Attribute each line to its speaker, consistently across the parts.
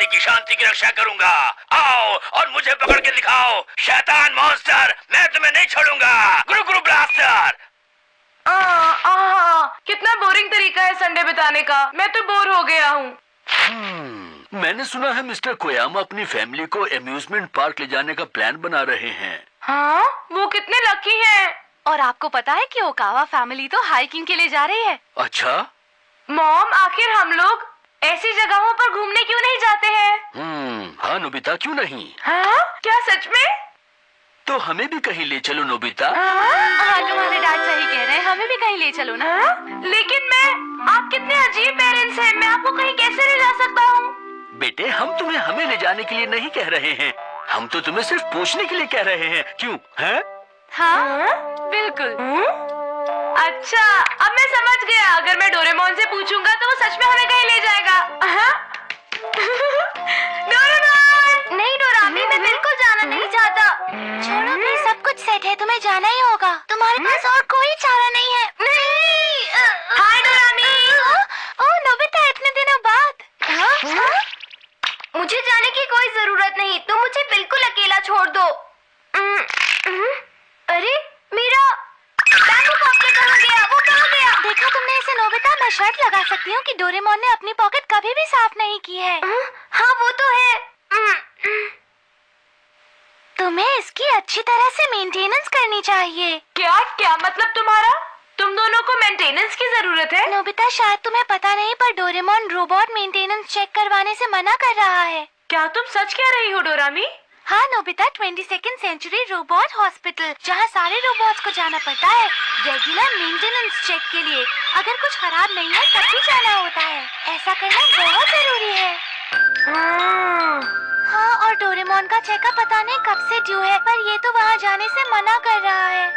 Speaker 1: धरती की शांति की रक्षा करूंगा। आओ और मुझे पकड़ के दिखाओ, शैतान मॉन्स्टर, मैं तुम्हें नहीं छोड़ूंगा। गुरु गुरु ब्लास्टर।
Speaker 2: कितना बोरिंग तरीका है संडे बिताने का, मैं तो बोर हो गया हूँ।
Speaker 1: मैंने सुना है मिस्टर कोयामा अपनी फैमिली को एम्यूजमेंट पार्क ले जाने का प्लान बना रहे हैं।
Speaker 2: हाँ, वो कितने लकी हैं।
Speaker 3: और आपको पता है कि ओकावा फैमिली तो हाइकिंग के लिए जा रही है।
Speaker 1: अच्छा?
Speaker 2: मॉम, आखिर हम लोग ऐसी जगहों पर घूमने क्यों नहीं जाते हैं?
Speaker 1: हाँ नोबिता, क्यों नहीं?
Speaker 2: हाँ, क्या सच में?
Speaker 1: तो हमें भी कहीं ले चलो नोबिता।
Speaker 3: हाँ, तुम्हारे डैड सही कह रहे हैं, हमें भी कहीं ले चलो ना।
Speaker 2: लेकिन आप कितने अजीब पेरेंट्स हैं, मैं आपको कहीं कैसे ले जा सकता हूँ?
Speaker 1: बेटे, हम तुम्हें हमें ले जाने के लिए नहीं कह रहे हैं, हम तो तुम्हें सिर्फ पूछने के लिए कह रहे हैं। क्यों है?
Speaker 3: हाँ, बिल्कुल।
Speaker 2: अच्छा, अब मैं समझ गया। अगर मैं डोरेमोन से पूछूंगा तो वो सच में हमें कहीं ले जाएगा। डोरेमोन!
Speaker 3: नहीं डोरामी, मैं बिल्कुल जाना नहीं चाहता। छोड़ो भी, सब कुछ सेट है, तुम्हें जाना ही होगा। तुम्हारे पास और कोई चारा नहीं है। नहीं।
Speaker 2: हाय डोरामी।
Speaker 3: ओह नोबिता, इतने दिनों बाद।
Speaker 2: मुझे जाने की कोई जरूरत नहीं, तुम मुझे बिल्कुल अकेला छोड़ दो। अरे मेरा बैम्बू पॉकेट कहाँ गया? वो कहाँ गया?
Speaker 3: देखा तुमने इसे नोबिता? मैं शर्त लगा सकती हूँ कि डोरेमोन ने अपनी पॉकेट कभी भी साफ नहीं की है।
Speaker 2: हाँ वो तो है।
Speaker 3: तुम्हें इसकी अच्छी तरह से मेंटेनेंस करनी चाहिए।
Speaker 2: क्या क्या मतलब तुम्हारा? तुम दोनों को मेंटेनेंस की जरूरत है?
Speaker 3: नोबिता, शायद तुम्हें पता नहीं, पर डोरेमोन रोबोट मेंटेनेंस चेक करवाने से मना कर रहा है।
Speaker 2: क्या तुम सच कह रही हो डोरामी?
Speaker 3: हाँ Nobita, 22nd century robot hospital, जहाँ सारे रोबोट्स को जाना पड़ता है रेगुलर मेंटेनेंस चेक के लिए। अगर कुछ खराब नहीं है तब भी जाना होता है। ऐसा करना बहुत जरूरी है। हाँ, और डोरेमोन का चेकअप पता नहीं कब से ड्यू है, पर ये तो वहाँ जाने से मना कर रहा है।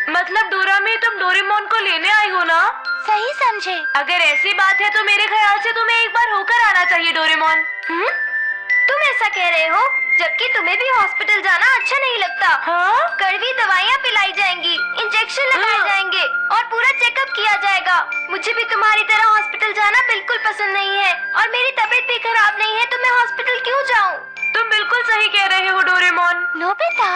Speaker 2: मतलब डोरामी, तुम डोरेमोन को लेने आई हो ना?
Speaker 3: सही समझे।
Speaker 2: अगर ऐसी बात है तो मेरे ख्याल से तुम्हें एक बार होकर आना चाहिए डोरेमोन। तुम ऐसा कह रहे हो जबकि तुम्हें भी हॉस्पिटल जाना अच्छा नहीं लगता। हाँ? कड़वी दवाइयाँ पिलाई जाएंगी, इंजेक्शन लगाए जाएंगे और पूरा चेकअप किया जाएगा। मुझे भी तुम्हारी तरह हॉस्पिटल जाना बिल्कुल पसंद नहीं है, और मेरी तबीयत भी खराब नहीं है तो मैं हॉस्पिटल क्यों जाऊँ? तुम बिल्कुल सही कह रहे हो डोरेमोन।
Speaker 3: नोबिता,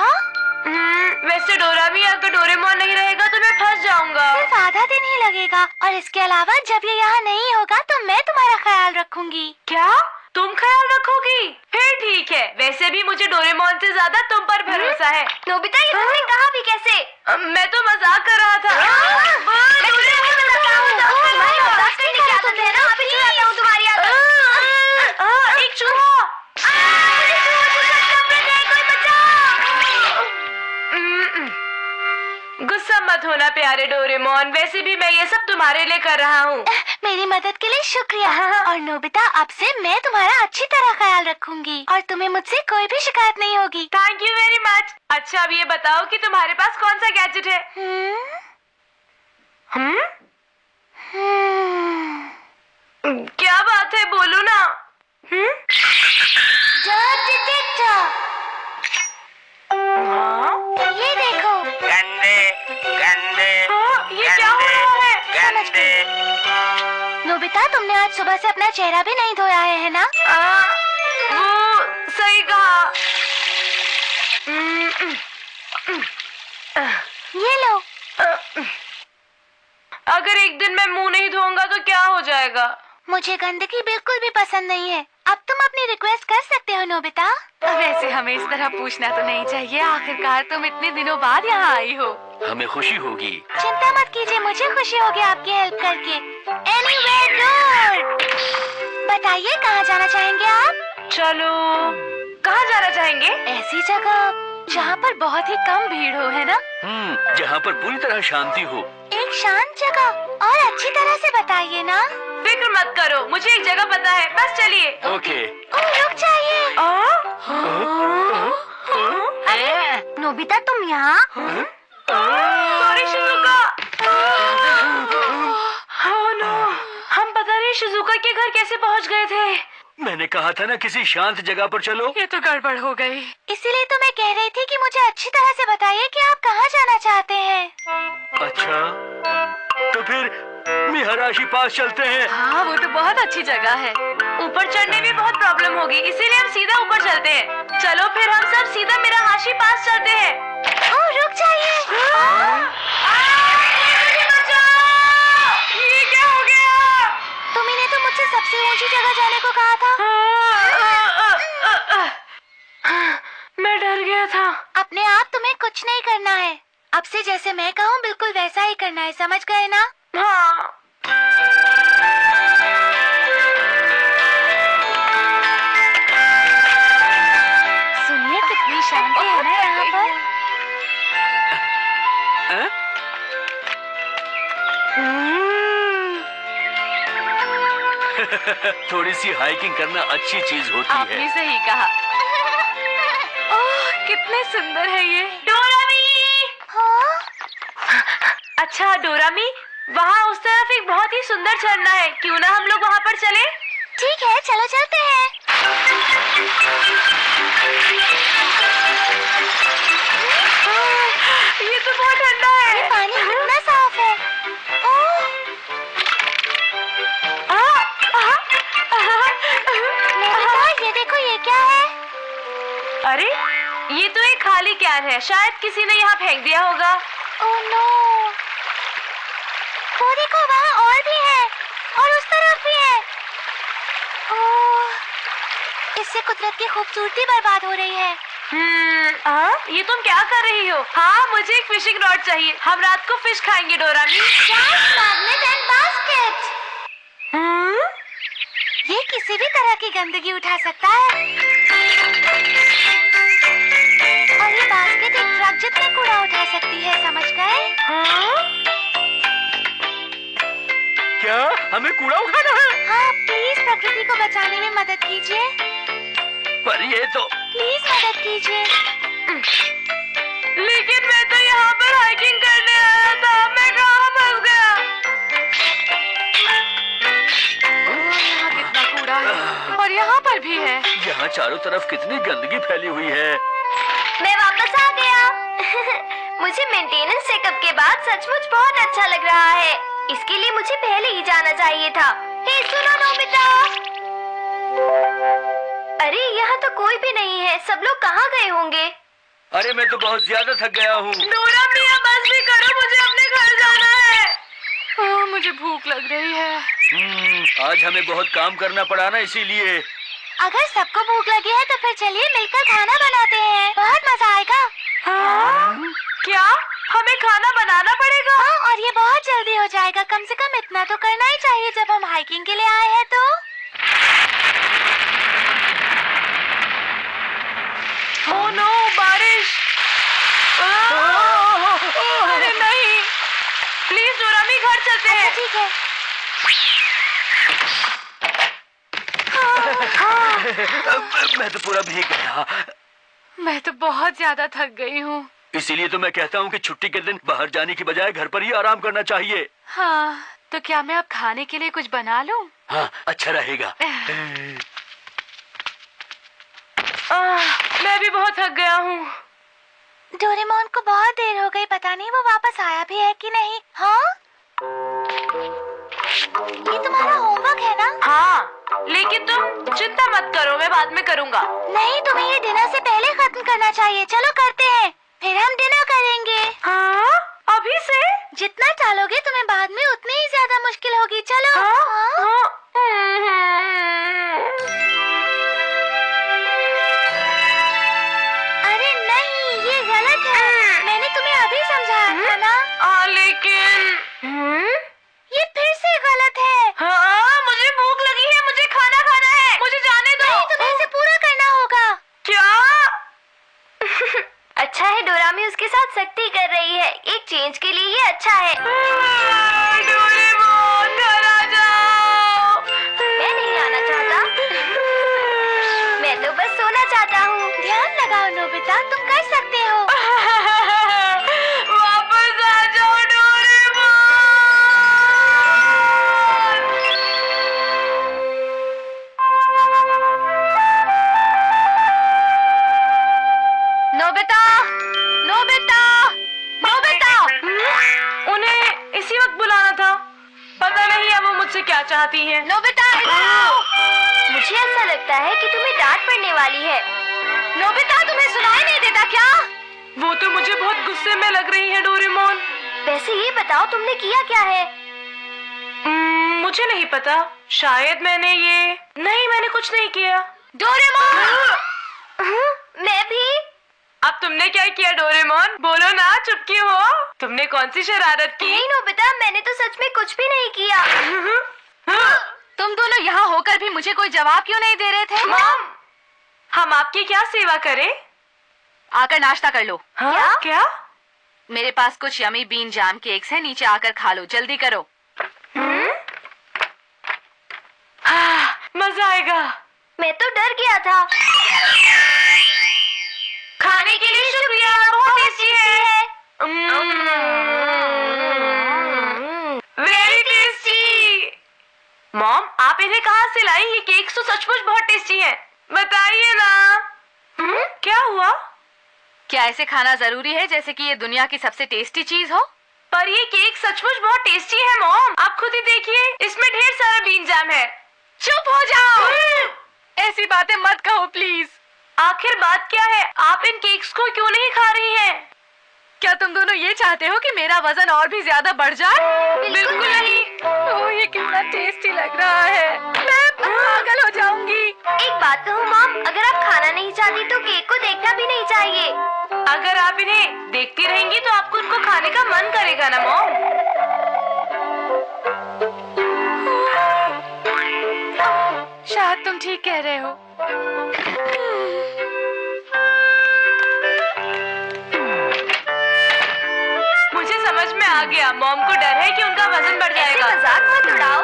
Speaker 2: वैसे डोरामी, अगर डोरेमोन नहीं रहेगा तो मैं फंस जाऊंगा।
Speaker 3: सिर्फ आधा दिन ही लगेगा, और इसके अलावा जब ये यहाँ नहीं होगा तो मैं तुम्हारा ख्याल रखूंगी।
Speaker 2: क्या? तुम ख्याल रखोगी? फिर ठीक है। वैसे भी मुझे डोरेमोन से ज्यादा तुम पर भरोसा है। नोबिता, ये तुमने कहा भी कैसे? मैं तो मजाक कर रहा था। एक चूहा! गुस्सा मत होना प्यारे डोरेमोन, वैसे भी मैं ये सब तुम्हारे लिए कर रहा हूँ।
Speaker 3: मेरी मदद के लिए शुक्रिया। और नोबिता, अब से मैं तुम्हारा अच्छी तरह ख्याल रखूंगी और तुम्हें मुझसे कोई भी शिकायत नहीं होगी।
Speaker 2: Thank you very much. अच्छा, अब ये बताओ कि तुम्हारे पास कौन सा गैजेट है? क्या बात है, बोलो ना।
Speaker 3: ये देखो।
Speaker 1: गंदे गंदे
Speaker 2: ये क्या हो रहा है?
Speaker 1: गंदे।
Speaker 3: नोबिता, तुमने आज सुबह से अपना चेहरा भी नहीं धोया है ना?
Speaker 2: वो सही कहा।
Speaker 3: ये लो।
Speaker 2: अगर एक दिन मैं मुंह नहीं धोऊंगा तो क्या हो जाएगा?
Speaker 3: मुझे गंदगी बिल्कुल भी पसंद नहीं है। अब तुम अपनी रिक्वेस्ट कर सकते हो नोबिता। वैसे हमें इस तरह पूछना तो नहीं चाहिए, आखिरकार तुम इतने दिनों बाद यहाँ आई हो।
Speaker 1: हमें खुशी होगी।
Speaker 3: चिंता मत कीजिए, मुझे खुशी होगी आपकी हेल्प करके। Anywhere good। बताइए, कहाँ जाना चाहेंगे आप?
Speaker 2: चलो, कहाँ जाना चाहेंगे?
Speaker 3: ऐसी जगह जहाँ पर बहुत ही कम भीड़ हो, है ना?
Speaker 1: जहाँ पर पूरी तरह शांति हो।
Speaker 3: एक शांत जगह, और अच्छी तरह से बताइए ना।
Speaker 2: फिक्र मत करो, मुझे एक जगह पता है, बस चलिए।
Speaker 1: ओके।
Speaker 3: रुक जाइए। अरे नोबिता, तुम यहाँ?
Speaker 2: Sorry Shizuka. Oh no, हम पता नहीं शिजुका के घर कैसे पहुँच गए थे।
Speaker 1: मैंने कहा था ना किसी शांत जगह पर चलो।
Speaker 2: ये तो गड़बड़ हो गई।
Speaker 3: इसीलिए तो मैं कह रही थी कि मुझे अच्छी तरह से बताइए कि आप कहाँ जाना चाहते हैं।
Speaker 1: अच्छा, तो फिर मिहराशी पास चलते हैं।
Speaker 3: हाँ, वो तो बहुत अच्छी जगह है।
Speaker 2: ऊपर चढ़ने में बहुत प्रॉब्लम होगी, इसीलिए हम सीधा ऊपर चलते हैं। चलो फिर हम सब सीधा मिराहाशी पास चलते हैं।
Speaker 3: ओह रुक जाइए।
Speaker 2: ये क्या हो गया?
Speaker 3: तुम्ही ने तो मुझसे सबसे ऊंची जगह जाने को कहा था।
Speaker 2: मैं डर गया था।
Speaker 3: अपने आप तुम्हें कुछ नहीं करना है। अब से जैसे मैं कहूँ बिल्कुल वैसा ही करना है, समझ गए ना?
Speaker 2: हाँ।
Speaker 3: सुनिए कितनी शांति है ना यहाँ पर।
Speaker 1: थोड़ी सी हाइकिंग करना अच्छी चीज होती
Speaker 2: आपने
Speaker 1: है।
Speaker 2: सही कहा। ओह कितने सुंदर है ये। डोरामी।
Speaker 3: हाँ?
Speaker 2: अच्छा डोरामी, वहाँ उस तरफ एक बहुत ही सुंदर झरना है, क्यों ना हम लोग वहाँ पर चले?
Speaker 3: ठीक है चलो चलते हैं।
Speaker 2: ये तो बहुत ठंडा है।
Speaker 3: पानी कितना साफ है। ओह नोबिता, ये देखो ये क्या है?
Speaker 2: अरे ये तो एक खाली कैन है, शायद किसी ने यहाँ फेंक दिया होगा।
Speaker 3: ओह नो, वो देखो वहाँ और भी है और उस तरफ भी है। ओह, इससे कुदरत की खूबसूरती बर्बाद हो रही है।
Speaker 2: ये तुम क्या कर रही हो? हाँ मुझे एक फिशिंग रॉड चाहिए, हम रात को फिश खाएंगे डोरामी।
Speaker 3: Magnet and basket. ये किसी भी तरह की गंदगी उठा सकता है और ये बास्केट एक ट्रक जितना कूड़ा उठा सकती है, समझ गए?
Speaker 1: क्या हमें कूड़ा उठाना है?
Speaker 3: हाँ प्लीज प्रकृति को बचाने में मदद कीजिए।
Speaker 1: पर ये तो
Speaker 3: प्लीज मदद कीजिए।
Speaker 2: लेकिन मैं तो यहाँ पर हाइकिंग करने आया था, मैं कहाँ फंस गया? यहाँ कितना कूड़ा है और यहाँ पर भी है।
Speaker 1: यहाँ चारों तरफ कितनी गंदगी फैली हुई है।
Speaker 2: मैं वापस आ गया। मुझे मेंटेनेंस चेकअप के बाद सचमुच बहुत अच्छा लग रहा है। इसके लिए मुझे पहले ही जाना चाहिए था। हे सुनो नोबिता। अरे यहाँ तो कोई भी नहीं है, सब लोग कहाँ गए होंगे?
Speaker 1: अरे मैं तो बहुत ज्यादा थक गया हूँ।
Speaker 2: डोरामी बस भी करो, मुझे अपने घर जाना है। मुझे भूख लग रही है।
Speaker 1: आज हमें बहुत काम करना पड़ा ना, इसीलिए।
Speaker 3: अगर सबको भूख लगी है तो फिर चलिए मिलकर खाना बनाते हैं, बहुत मजा आएगा।
Speaker 2: क्या हमें खाना बनाना पड़ेगा?
Speaker 3: हाँ और ये बहुत जल्दी हो जाएगा, कम से कम इतना तो करना ही चाहिए जब हम हाइकिंग के लिए आए हैं तो।
Speaker 2: ओह नो, बारिश। अरे नहीं, प्लीज डोरामी घर चलते हैं।
Speaker 3: ठीक है।
Speaker 1: मैं तो पूरा भीग गया।
Speaker 2: मैं तो बहुत ज्यादा थक गई हूँ।
Speaker 1: इसीलिए तो मैं कहता हूँ कि छुट्टी के दिन बाहर जाने की बजाय घर पर ही आराम करना चाहिए।
Speaker 2: हाँ, तो क्या मैं अब खाने के लिए कुछ बना लूँ?
Speaker 1: हाँ, अच्छा रहेगा।
Speaker 2: मैं भी बहुत थक गया हूँ।
Speaker 3: डोरेमोन को बहुत देर हो गई, पता नहीं वो वापस आया भी है कि नहीं। हाँ ये तुम्हारा होमवर्क है ना?
Speaker 2: हाँ, लेकिन तुम चिंता मत करो, मैं बाद में करूँगा।
Speaker 3: नहीं, तुम्हें ये डिनर से पहले खत्म करना चाहिए। चलो करते हैं, फिर हम डिनर करेंगे।
Speaker 2: हाँ, अभी से?
Speaker 3: जितना टालोगे तुम्हें बाद में उतनी ही ज्यादा मुश्किल होगी। चलो। अरे नहीं, ये गलत है। मैंने तुम्हें अभी समझाया था ना।
Speaker 2: लेकिन
Speaker 3: ये फिर से गलत है।
Speaker 2: हाँ, मुझे भूख लगी है, मुझे खाना खाना है, मुझे जाने दो।
Speaker 3: नहीं, तुम्हें इसे पूरा करना होगा।
Speaker 2: क्या? अच्छा है, डोरामी उसके साथ सख्ती कर रही है, एक चेंज के लिए ये अच्छा है। डोरेमोन घर आ जाओ। मैं नहीं आना चाहता। मैं तो बस सोना चाहता हूँ।
Speaker 3: ध्यान लगाओ नोबिता, तुम कर सकते हो।
Speaker 2: वापस आ जाओ डोरेमोन। Nobita, Nobita, Nobita. उन्हें इसी वक्त बुलाना था। पता नहीं अब वो मुझसे क्या चाहती हैं। नोबिता इधर आओ। मुझे ऐसा लगता है कि तुम्हें डांट पड़ने वाली है।
Speaker 3: नोबिता, तुम्हें सुनाई नहीं देता क्या?
Speaker 4: वो तो मुझे बहुत गुस्से में लग रही है डोरेमोन।
Speaker 2: वैसे ये बताओ तुमने किया क्या है?
Speaker 4: मुझे नहीं पता, शायद मैंने कुछ नहीं किया।
Speaker 3: डोरेमोन!
Speaker 2: मैं भी।
Speaker 4: अब तुमने क्या किया डोरेमोन? बोलो ना, चुप क्यों हो? तुमने कौन सी शरारत की?
Speaker 2: नहीं नोबिता, मैंने तो सच में कुछ भी नहीं किया।
Speaker 3: तुम दोनों यहाँ होकर भी मुझे कोई जवाब क्यों नहीं दे रहे थे?
Speaker 4: मॉम, हम आपकी क्या सेवा करें?
Speaker 3: आकर नाश्ता कर लो।
Speaker 4: हाँ? क्या?
Speaker 3: मेरे पास कुछ यमी बीन जैम केक्स है, नीचे आकर खा लो, जल्दी करो।
Speaker 4: मजा आएगा।
Speaker 2: मैं तो डर गया था।
Speaker 4: खाने के लिए शुक्रिया, बहुत टेस्टी है। Very tasty. मॉम, आप इन्हें कहाँ से लाई? ये केक्स तो सचमुच बहुत टेस्टी है। बताइए ना। क्या हुआ?
Speaker 3: क्या ऐसे खाना जरूरी है जैसे कि ये दुनिया की सबसे टेस्टी चीज हो?
Speaker 4: पर ये केक सचमुच बहुत टेस्टी है मॉम, आप खुद ही देखिए, इसमें ढेर सारा बीन जैम है।
Speaker 3: चुप हो जाओ, ऐसी बातें मत कहो प्लीज।
Speaker 4: आखिर बात क्या है? आप इन केक्स को क्यों नहीं खा रही हैं?
Speaker 3: क्या तुम दोनों ये चाहते हो कि मेरा वजन और भी ज्यादा बढ़ जाए?
Speaker 4: बिल्कुल नहीं।
Speaker 3: ओह, ये कितना टेस्टी लग रहा है, मैं पागल हो जाऊंगी।
Speaker 2: एक बात कहूँ मॉम, अगर आप खाना नहीं चाहती तो केक को देखना भी नहीं चाहिए।
Speaker 4: अगर आप इन्हें देखती रहेंगी तो आपको उनको खाने का मन करेगा ना मॉम।
Speaker 3: शायद तुम ठीक कह रहे हो।
Speaker 4: मुझे समझ में आ गया, मॉम को डर है कि उनका वजन बढ़
Speaker 2: ऐसे
Speaker 4: जाएगा।
Speaker 2: मजाक मत उड़ाओ।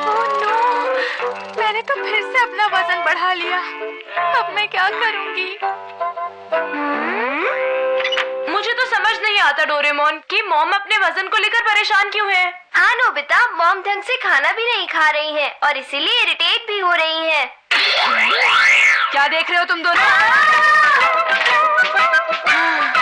Speaker 3: ओह नो, मैंने तो फिर से अपना वजन बढ़ा लिया। अब मैं क्या करूंगी?
Speaker 4: मुझे तो समझ नहीं आता डोरेमोन कि मॉम अपने वजन को लेकर परेशान क्यों है।
Speaker 2: हाँ नोबिता, मॉम ढंग से खाना भी नहीं खा रही हैं और इसीलिए इरिटेट भी हो रही हैं।
Speaker 3: क्या देख रहे हो तुम दोनों?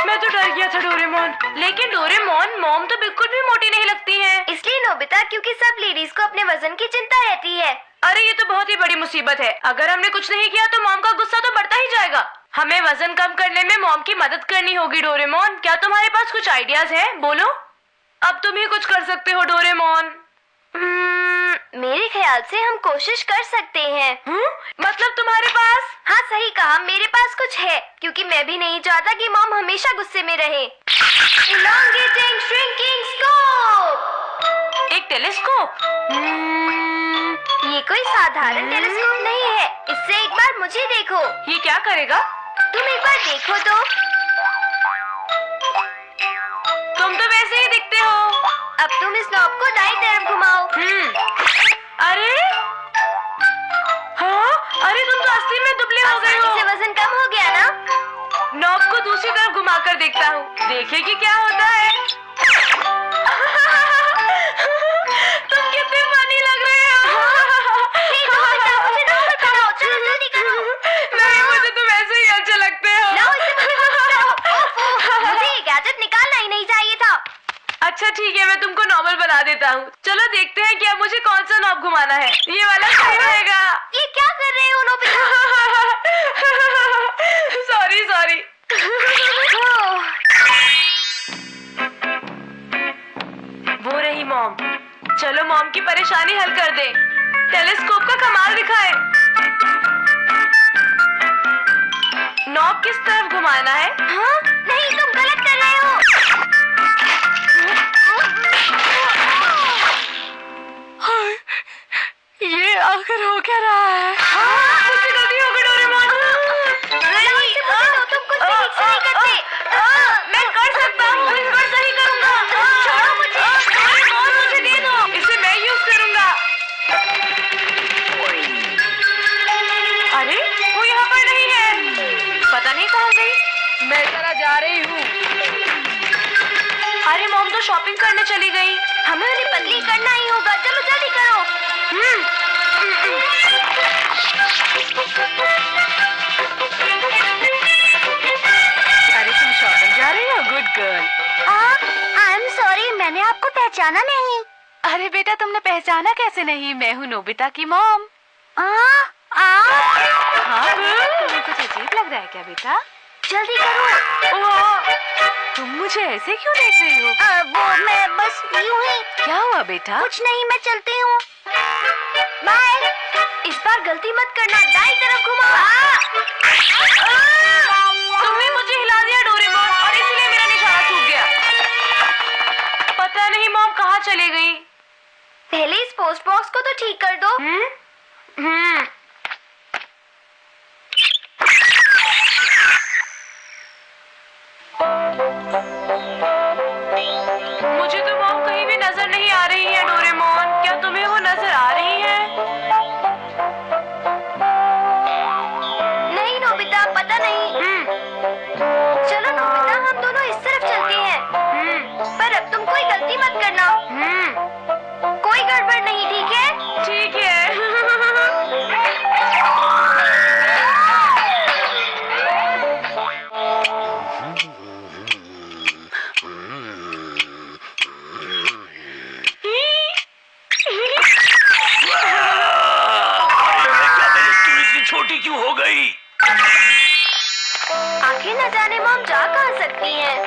Speaker 4: मैं तो डर गया था डोरेमोन, लेकिन डोरेमोन, मॉम तो बिल्कुल भी मोटी नहीं लगती हैं।
Speaker 2: इसलिए नोबिता, क्योंकि सब लेडीज को अपने वजन की चिंता रहती है।
Speaker 4: अरे ये तो बहुत ही बड़ी मुसीबत है। अगर हमने कुछ नहीं किया तो मॉम का गुस्सा तो बढ़ता ही जाएगा। हमें वजन कम करने में मॉम की मदद करनी होगी डोरेमोन। क्या तुम्हारे पास कुछ आइडियाज हैं? बोलो, अब तुम ही कुछ कर सकते हो डोरेमोन।
Speaker 2: मेरे ख्याल से हम कोशिश कर सकते हैं।
Speaker 4: मतलब तुम्हारे पास?
Speaker 2: हाँ सही कहा, मेरे पास कुछ है, क्योंकि मैं भी नहीं चाहता कि मॉम हमेशा गुस्से में रहे। Elongating shrinking scope।
Speaker 4: एक टेलीस्कोप?
Speaker 2: ये कोई साधारण टेलीस्कोप नहीं है। इससे एक बार मुझे देखो।
Speaker 4: ये क्या करेगा?
Speaker 2: तुम एक बार देखो तो।
Speaker 4: तुम तो वैसे ही दिखते हो।
Speaker 2: अब तुम इस नॉब को दाईं तरफ घुमाओ।
Speaker 4: अरे हाँ, अरे तुम तो असली में दुबले हो गए
Speaker 2: आसानी
Speaker 4: हो।
Speaker 2: से वजन कम हो गया ना?
Speaker 4: नॉब को दूसरी तरफ घुमाकर देखता हूँ, देखिए कि क्या होता है। तुम कितने फनी लग रहे हो।
Speaker 2: चलो जल्दी करो।
Speaker 4: नहीं, मुझे तुम ऐसे ही अच्छे लगते हो।
Speaker 2: लाओ इसे मुझे घुमाओ। मुझे ये गैजेट निकालना ही नहीं चाहिए था।
Speaker 4: अच्छा ठीक है, मैं तुमको नॉर्मल बना देता हूँ। चलो देखते हैं कि अब मुझे कौन सा नॉब घुमाना है। ये वाला सही रहेगा।
Speaker 2: ये क्या कर रहे हो नोबिता?
Speaker 4: सॉरी। वो रही मॉम। चलो मॉम की परेशानी हल कर दे। टेलीस्कोप का कमाल दिखाए। नॉब किस तरफ घुमाना है?
Speaker 2: हाँ? नहीं, तुम गलत कर रहे हो।
Speaker 3: ये आखिर हो क्या रहा है?
Speaker 4: मुझसे गलती हो गई डोरेमोन।
Speaker 2: लाओ इसे मुझे दो, तुम कुछ भी ठीक से नहीं करते।
Speaker 4: मैं कर सकता हूँ, इस बार सही करूँगा।
Speaker 2: छोड़ो मुझे।
Speaker 4: डोरेमोन, मुझे दे दो, इसे मैं यूज करूँगा। अरे वो यहाँ पर नहीं है, पता नहीं कहाँ गई।
Speaker 3: मैं जरा जा रही हूँ।
Speaker 4: अरे मॉम तो शॉपिंग करने चली गई।
Speaker 2: हमें उन्हें पतली करना ही होगा। चलो जल्दी करो।
Speaker 3: अरे तुम शॉपिंग जा रही हो? Good girl.
Speaker 2: I am sorry, मैंने आपको पहचाना नहीं।
Speaker 3: अरे बेटा, तुमने पहचाना कैसे नहीं? मैं हूँ नोबिता की मॉम। हाँ, तुम्हें कुछ अजीब लग रहा है क्या बेटा?
Speaker 2: जल्दी करो।
Speaker 3: तुम मुझे ऐसे क्यों देख रही हो?
Speaker 2: वो मैं बस यूं ही।
Speaker 3: क्या हुआ बेटा?
Speaker 2: कुछ नहीं, मैं चलती हूँ। बाय। इस बार गलती मत करना, दाईं तरफ घुमाओ।
Speaker 4: तुमने मुझे हिला दिया डोरेमोन, और इसीलिए मेरा निशाना छूट गया। पता नहीं मॉम कहाँ चले गई।
Speaker 2: पहले इस पोस्ट बॉक्स को तो ठीक कर दो।
Speaker 4: मुझे तो मॉम कहीं भी नजर नहीं आ रही है डोरेमोन, क्या तुम्हें वो नजर आ रही है?
Speaker 2: नहीं नोबिता, पता नहीं। चलो नोबिता, हम दोनों इस तरफ चलते हैं। पर अब तुम कोई गलती मत करना। कोई गड़बड़ नहीं, ठीक है?
Speaker 4: ठीक है।
Speaker 1: क्या मेरी स्टोरी इतनी छोटी क्यों हो गई?
Speaker 2: आखिर न जाने मॉम जा कहाँ सकती हैं।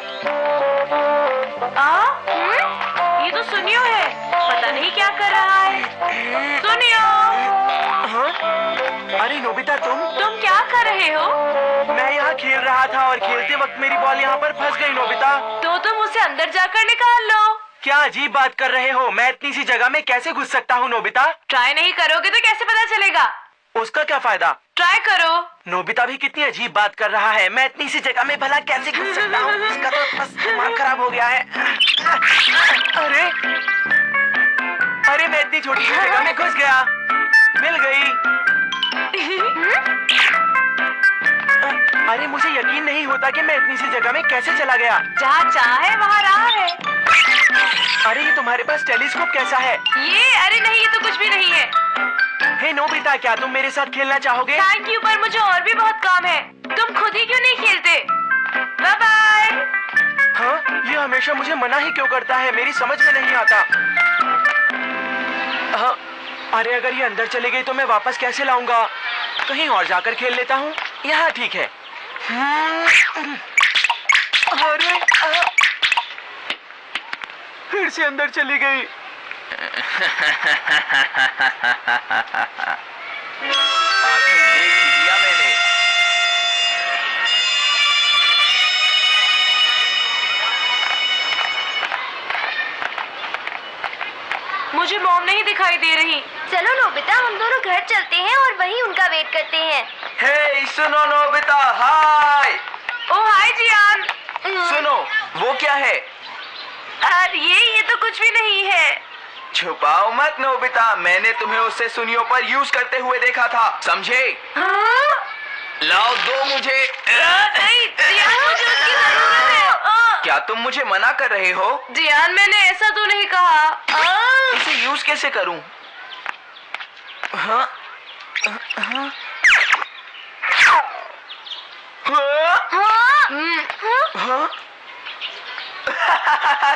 Speaker 4: ये तो सुनियो है, पता नहीं क्या कर रहा है। सुनियो,
Speaker 5: अरे नोबिता,
Speaker 4: तुम क्या कर रहे हो?
Speaker 5: मैं यहाँ खेल रहा था और खेलते वक्त मेरी बॉल यहाँ पर फंस गई नोबिता।
Speaker 4: तो तुम उसे अंदर जाकर निकाल लो।
Speaker 5: क्या अजीब बात कर रहे हो? मैं इतनी सी जगह में कैसे घुस सकता हूँ नोबिता?
Speaker 4: ट्राई नहीं करोगे तो कैसे पता चलेगा?
Speaker 5: उसका क्या फायदा?
Speaker 4: ट्राई करो।
Speaker 5: नोबिता भी कितनी अजीब बात कर रहा है। मैं इतनी सी जगह में भला कैसे घुस सकता हूँ? इसका तो बस दिमाग खराब हो गया है। अरे अरे, मैं इतनी छोटी सी जगह में घुस गया। मिल गई। अरे मुझे यकीन नहीं होता कि मैं इतनी सी जगह में कैसे चला गया।
Speaker 4: जहाँ चाहे वहाँ राह है।
Speaker 5: अरे ये तुम्हारे पास टेलीस्कोप कैसा है?
Speaker 4: अरे नहीं, ये तो कुछ भी नहीं है।
Speaker 5: हे नोबिता, क्या तुम मेरे साथ खेलना चाहोगे?
Speaker 4: थैंक यू, पर मुझे और भी बहुत काम है। तुम खुद ही क्यों नहीं खेलते? Bye bye.
Speaker 5: हाँ, ये हमेशा मुझे मना ही क्यों करता है? मेरी समझ में नहीं आता। हाँ, अरे अगर ये अंदर चली गई तो मैं वापस कैसे लाऊंगा? कहीं और जाकर खेल लेता हूँ। यहाँ ठीक है। अरे फिर से अंदर चली गई।
Speaker 1: देख लिया मैंने।
Speaker 4: मुझे मॉम नहीं दिखाई दे रही।
Speaker 2: चलो नोबिता, हम दोनों घर चलते हैं और वहीं उनका वेट करते हैं।
Speaker 5: हे सुनो नोबिता, हाय।
Speaker 4: ओ हाय जियान।
Speaker 5: सुनो, वो क्या है?
Speaker 4: अरे ये तो कुछ भी नहीं है।
Speaker 5: छुपाओ मत नोबिता, मैंने तुम्हें उससे सुनियों पर यूज करते हुए देखा था, समझे? लाओ दो मुझे।
Speaker 4: नहीं जियान, मुझे उसकी जरूरत है।
Speaker 5: क्या तुम मुझे मना कर रहे हो?
Speaker 4: जियान, मैंने ऐसा तो नहीं कहा।
Speaker 5: इसे यूज कैसे करूं? हाँ? हाँ? हाँ?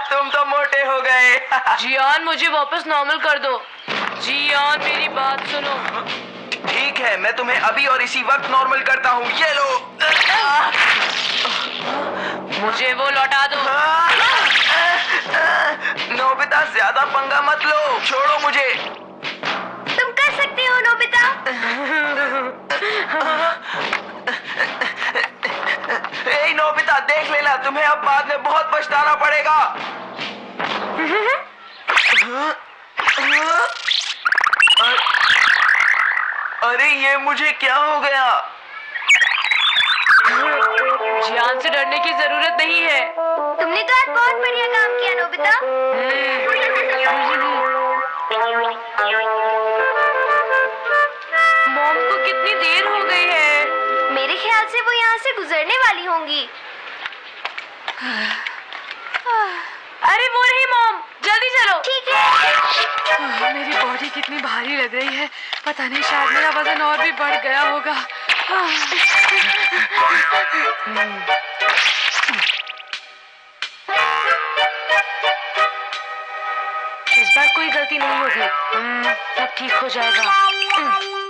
Speaker 5: तुम तो मोटे हो गए।
Speaker 4: जियान, मुझे वापस नॉर्मल कर दो। जियान, मेरी बात सुनो।
Speaker 5: ठीक है, मैं तुम्हें अभी और इसी वक्त नॉर्मल करता हूँ। ये लो।
Speaker 4: मुझे वो लौटा दो।
Speaker 5: नोबिता, ज्यादा पंगा मत लो, छोड़ो मुझे।
Speaker 2: तुम कर सकते हो नोबिता।
Speaker 5: ए नोबिता, देख लेना, तुम्हें अब बाद में बहुत पछताना पड़ेगा। अरे ये मुझे क्या हो गया?
Speaker 4: जियान से डरने की जरूरत नहीं है।
Speaker 2: तुमने तो आज बहुत बढ़िया काम किया नोबिता।
Speaker 4: मॉम को कितनी देर हो गई है?
Speaker 2: मेरे ख्याल से वो यहाँ से गुजरने वाली होंगी।
Speaker 4: अरे वो रही मॉम, जल्दी चलो।
Speaker 2: ठीक है।
Speaker 3: मेरी बॉडी कितनी भारी लग रही है। पता नहीं, शायद मेरा वजन और भी बढ़ गया होगा। इस
Speaker 4: बार कोई गलती नहीं होगी। सब ठीक हो जाएगा।